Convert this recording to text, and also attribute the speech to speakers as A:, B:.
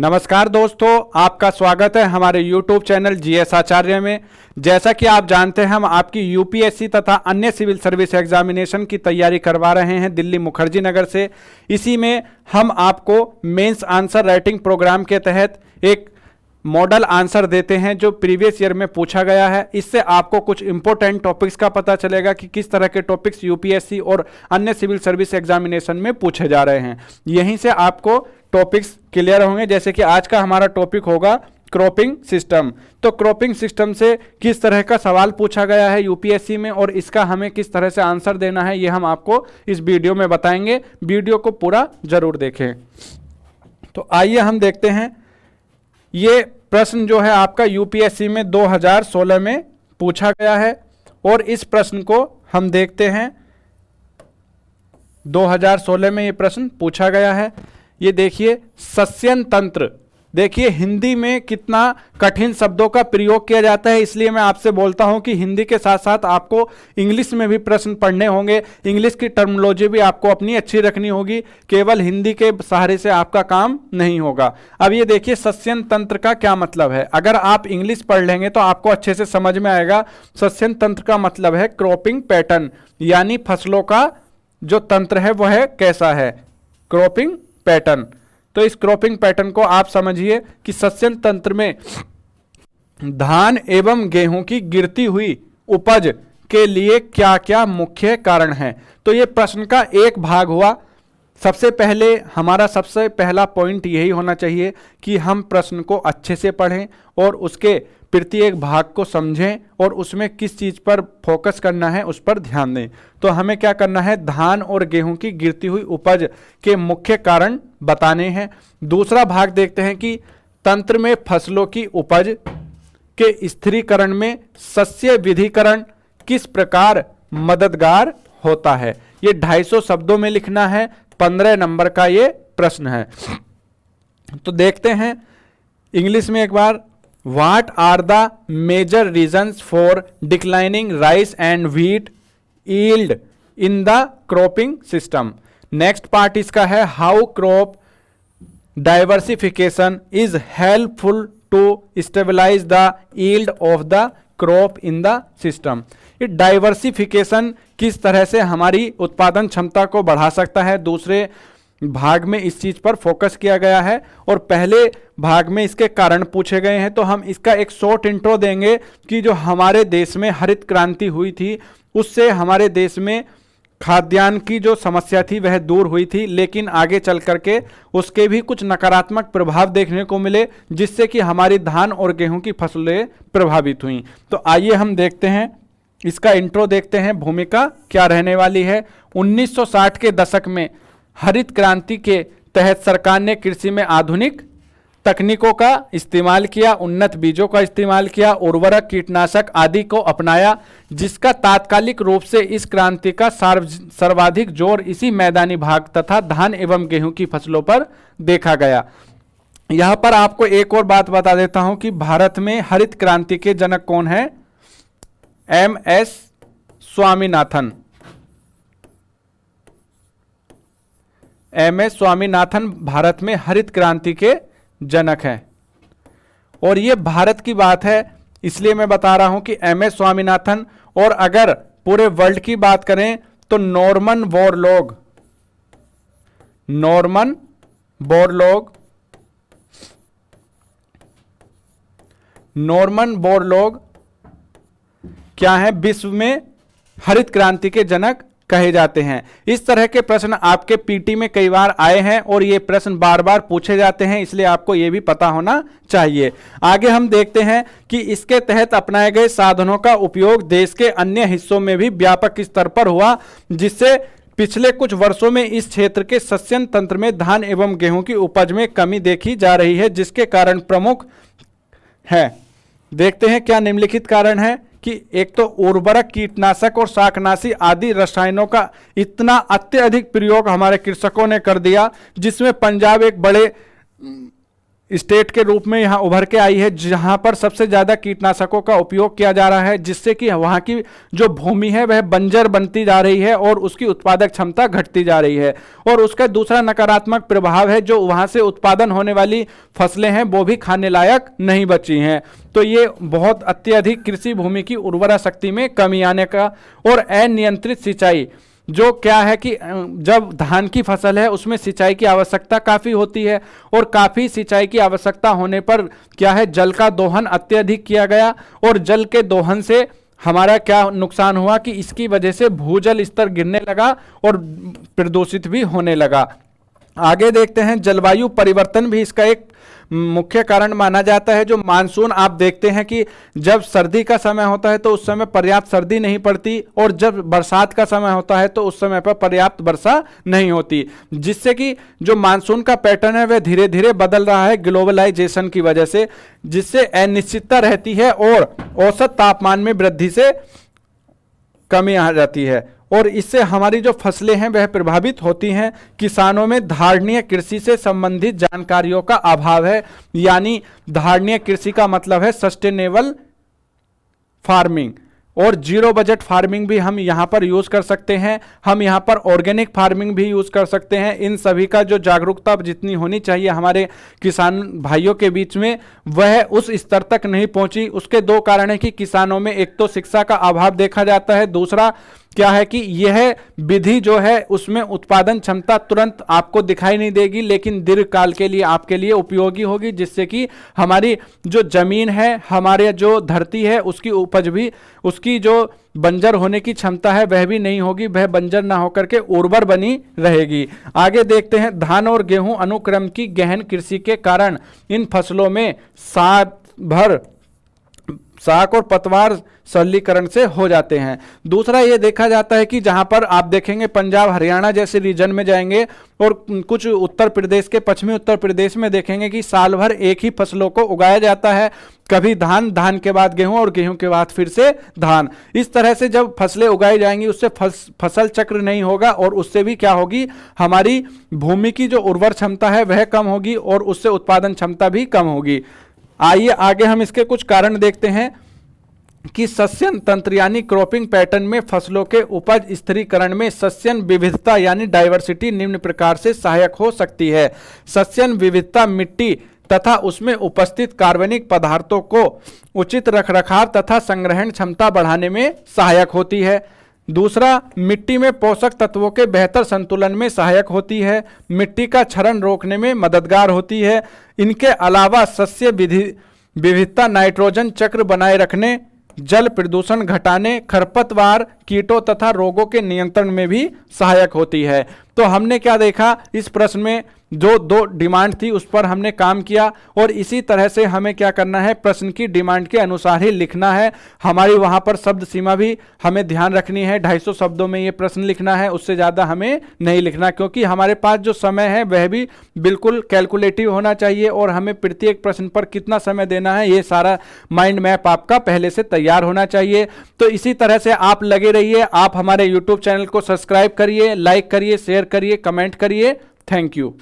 A: नमस्कार दोस्तों, आपका स्वागत है हमारे YouTube चैनल जीएस आचार्य में। जैसा कि आप जानते हैं, हम आपकी यूपीएससी तथा अन्य सिविल सर्विस एग्जामिनेशन की तैयारी करवा रहे हैं दिल्ली मुखर्जी नगर से। इसी में हम आपको मेंस आंसर राइटिंग प्रोग्राम के तहत एक मॉडल आंसर देते हैं जो प्रीवियस ईयर में पूछा गया है। इससे आपको कुछ इंपॉर्टेंट टॉपिक्स का पता चलेगा कि किस तरह के टॉपिक्स यूपीएससी और अन्य सिविल सर्विस एग्जामिनेशन में पूछे जा रहे हैं। यहीं से आपको टॉपिक्स क्लियर होंगे। जैसे कि आज का हमारा टॉपिक होगा क्रॉपिंग सिस्टम। तो क्रॉपिंग सिस्टम से किस तरह का सवाल पूछा गया है यूपीएससी में और इसका हमें किस तरह से आंसर देना है, ये हम आपको इस वीडियो में बताएंगे। वीडियो को पूरा जरूर देखें। तो आइए हम देखते हैं। ये प्रश्न जो है आपका यूपीएससी में 2016 में पूछा गया है और इस प्रश्न को हम देखते हैं। 2016 में ये प्रश्न पूछा गया है। ये देखिए, सस्यन तंत्र। देखिए हिंदी में कितना कठिन शब्दों का प्रयोग किया जाता है, इसलिए मैं आपसे बोलता हूं कि हिंदी के साथ साथ आपको इंग्लिश में भी प्रश्न पढ़ने होंगे। इंग्लिश की टर्मिनोलॉजी भी आपको अपनी अच्छी रखनी होगी। केवल हिंदी के सहारे से आपका काम नहीं होगा। अब ये देखिए, सस्यन तंत्र का क्या मतलब है। अगर आप इंग्लिश पढ़ लेंगे तो आपको अच्छे से समझ में आएगा। सस्यन तंत्र का मतलब है क्रॉपिंग पैटर्न, यानी फसलों का जो तंत्र है वह है कैसा है, क्रॉपिंग पैटर्न। तो इस क्रॉपिंग पैटर्न को आप समझिए कि सस्यन तंत्र में धान एवं गेहूं की गिरती हुई उपज के लिए क्या क्या मुख्य कारण हैं। तो ये प्रश्न का एक भाग हुआ। सबसे पहले हमारा सबसे पहला पॉइंट यही होना चाहिए कि हम प्रश्न को अच्छे से पढ़ें और उसके प्रत्येक भाग को समझें और उसमें किस चीज़ पर फोकस करना है उस पर ध्यान दें। तो हमें क्या करना है, धान और गेहूं की गिरती हुई उपज के मुख्य कारण बताने हैं। दूसरा भाग देखते हैं कि तंत्र में फसलों की उपज के स्थिरीकरण में सस्य विधिकरण किस प्रकार मददगार होता है। ये 250 शब्दों में लिखना है। 15 नंबर का ये प्रश्न है। तो देखते हैं इंग्लिश में एक बार। What are the major reasons for declining rice and wheat yield in the cropping system? Next part इसका है how crop diversification is helpful to stabilize the yield of the crop in the system. ये diversification किस तरह से हमारी उत्पादन क्षमता को बढ़ा सकता है, दूसरे भाग में इस चीज पर फोकस किया गया है और पहले भाग में इसके कारण पूछे गए हैं। तो हम इसका एक शॉर्ट इंट्रो देंगे कि जो हमारे देश में हरित क्रांति हुई थी उससे हमारे देश में खाद्यान्न की जो समस्या थी वह दूर हुई थी, लेकिन आगे चल करके उसके भी कुछ नकारात्मक प्रभाव देखने को मिले जिससे कि हमारी धान और गेहूं की फसलें प्रभावित हुई। तो आइए हम देखते हैं, इसका इंट्रो देखते हैं, भूमिका क्या रहने वाली है। 1960 के दशक में हरित क्रांति के तहत सरकार ने कृषि में आधुनिक तकनीकों का इस्तेमाल किया, उन्नत बीजों का इस्तेमाल किया, उर्वरक, कीटनाशक आदि को अपनाया, जिसका तात्कालिक रूप से इस क्रांति का सर्वाधिक जोर इसी मैदानी भाग तथा धान एवं गेहूं की फसलों पर देखा गया। यहां पर आपको एक और बात बता देता हूं कि भारत में हरित क्रांति के जनक कौन है। MS स्वामीनाथन। MS स्वामीनाथन भारत में हरित क्रांति के जनक हैं और ये भारत की बात है इसलिए मैं बता रहा हूं कि MS स्वामीनाथन। और अगर पूरे वर्ल्ड की बात करें तो नॉर्मन बोरलॉग क्या है, विश्व में हरित क्रांति के जनक कहे जाते हैं। इस तरह के प्रश्न आपके पीटी में कई बार आए हैं और ये प्रश्न बार बार पूछे जाते हैं, इसलिए आपको ये भी पता होना चाहिए। आगे हम देखते हैं कि इसके तहत अपनाए गए साधनों का उपयोग देश के अन्य हिस्सों में भी व्यापक स्तर पर हुआ, जिससे पिछले कुछ वर्षों में इस क्षेत्र के सस्यन तंत्र में धान एवं गेहूं की उपज में कमी देखी जा रही है, जिसके कारण प्रमुख है। देखते हैं क्या निम्नलिखित कारण है कि एक तो उर्वरक, कीटनाशक और शाकनाशी आदि रसायनों का इतना अत्यधिक प्रयोग हमारे कृषकों ने कर दिया, जिसमें पंजाब स्टेट के रूप में यहाँ उभर के आई है, जहाँ पर सबसे ज़्यादा कीटनाशकों का उपयोग किया जा रहा है, जिससे कि वहाँ की जो भूमि है वह बंजर बनती जा रही है और उसकी उत्पादक क्षमता घटती जा रही है। और उसका दूसरा नकारात्मक प्रभाव है, जो वहाँ से उत्पादन होने वाली फसलें हैं वो भी खाने लायक नहीं बची हैं। तो ये बहुत अत्यधिक कृषि भूमि की उर्वरा शक्ति में कमी आने का, और अनियंत्रित सिंचाई, जो क्या है कि जब धान की फसल है उसमें सिंचाई की आवश्यकता काफ़ी होती है, और काफ़ी सिंचाई की आवश्यकता होने पर क्या है, जल का दोहन अत्यधिक किया गया, और जल के दोहन से हमारा क्या नुकसान हुआ कि इसकी वजह से भूजल स्तर गिरने लगा और प्रदूषित भी होने लगा। आगे देखते हैं, जलवायु परिवर्तन भी इसका एक मुख्य कारण माना जाता है। जो मानसून आप देखते हैं कि जब सर्दी का समय होता है तो उस समय पर्याप्त सर्दी नहीं पड़ती, और जब बरसात का समय होता है तो उस समय पर पर्याप्त वर्षा नहीं होती, जिससे कि जो मानसून का पैटर्न है वह धीरे धीरे बदल रहा है ग्लोबलाइजेशन की वजह से, जिससे अनिश्चितता रहती है और औसत तापमान में वृद्धि से कमी आ जाती है, और इससे हमारी जो फसलें हैं वह प्रभावित होती हैं। किसानों में धारणीय कृषि से संबंधित जानकारियों का अभाव है, यानी धारणीय कृषि का मतलब है सस्टेनेबल फार्मिंग, और जीरो बजट फार्मिंग भी हम यहाँ पर यूज कर सकते हैं। हम यहाँ पर ऑर्गेनिक फार्मिंग भी यूज कर सकते हैं। इन सभी का जो जागरूकता जितनी होनी चाहिए हमारे किसान भाइयों के बीच में, वह उस स्तर तक नहीं पहुंची। उसके दो कारण है कि किसानों में एक तो शिक्षा का अभाव देखा जाता है, दूसरा क्या है कि यह विधि जो है उसमें उत्पादन क्षमता तुरंत आपको दिखाई नहीं देगी, लेकिन दीर्घकाल के लिए आपके लिए उपयोगी होगी, जिससे कि हमारी जो जमीन है, हमारे जो धरती है, उसकी उपज भी, उसकी जो बंजर होने की क्षमता है वह भी नहीं होगी, वह बंजर ना होकर के उर्वर बनी रहेगी। आगे देखते हैं, धान और गेहूं अनुक्रम की गहन कृषि के कारण इन फसलों में शाक और पतवार सरलीकरण से हो जाते हैं। दूसरा ये देखा जाता है कि जहां पर आप देखेंगे पंजाब हरियाणा जैसे रीजन में जाएंगे और कुछ उत्तर प्रदेश के, पश्चिमी उत्तर प्रदेश में देखेंगे कि साल भर एक ही फसलों को उगाया जाता है, कभी धान, धान के बाद गेहूं और गेहूं के बाद फिर से धान। इस तरह से जब फसलें उगाई जाएंगी उससे फसल चक्र नहीं होगा, और उससे भी क्या होगी, हमारी भूमि की जो उर्वर क्षमता है वह कम होगी और उससे उत्पादन क्षमता भी कम होगी। आइए आगे हम इसके कुछ कारण देखते हैं कि सस्यन तंत्र यानी क्रॉपिंग पैटर्न में फसलों के उपज स्थिरीकरण में सस्यन विविधता यानी डाइवर्सिटी निम्न प्रकार से सहायक हो सकती है। सस्यन विविधता मिट्टी तथा उसमें उपस्थित कार्बनिक पदार्थों को उचित रखरखाव तथा संग्रहण क्षमता बढ़ाने में सहायक होती है। दूसरा, मिट्टी में पोषक तत्वों के बेहतर संतुलन में सहायक होती है, मिट्टी का क्षरण रोकने में मददगार होती है। इनके अलावा सस्य विविधता नाइट्रोजन चक्र बनाए रखने, जल प्रदूषण घटाने, खरपतवार, कीटों तथा रोगों के नियंत्रण में भी सहायक होती है। तो हमने क्या देखा, इस प्रश्न में जो दो डिमांड थी उस पर हमने काम किया, और इसी तरह से हमें क्या करना है, प्रश्न की डिमांड के अनुसार ही लिखना है। हमारी वहां पर शब्द सीमा भी हमें ध्यान रखनी है, 250 शब्दों में ये प्रश्न लिखना है, उससे ज़्यादा हमें नहीं लिखना, क्योंकि हमारे पास जो समय है वह भी बिल्कुल कैलकुलेटिव होना चाहिए, और हमें प्रत्येक प्रश्न पर कितना समय देना है ये सारा माइंड मैप आपका पहले से तैयार होना चाहिए। तो इसी तरह से आप लगे रहिए, आप हमारे यूट्यूब चैनल को सब्सक्राइब करिए, लाइक करिए, शेयर करिए, कमेंट करिए। Thank you.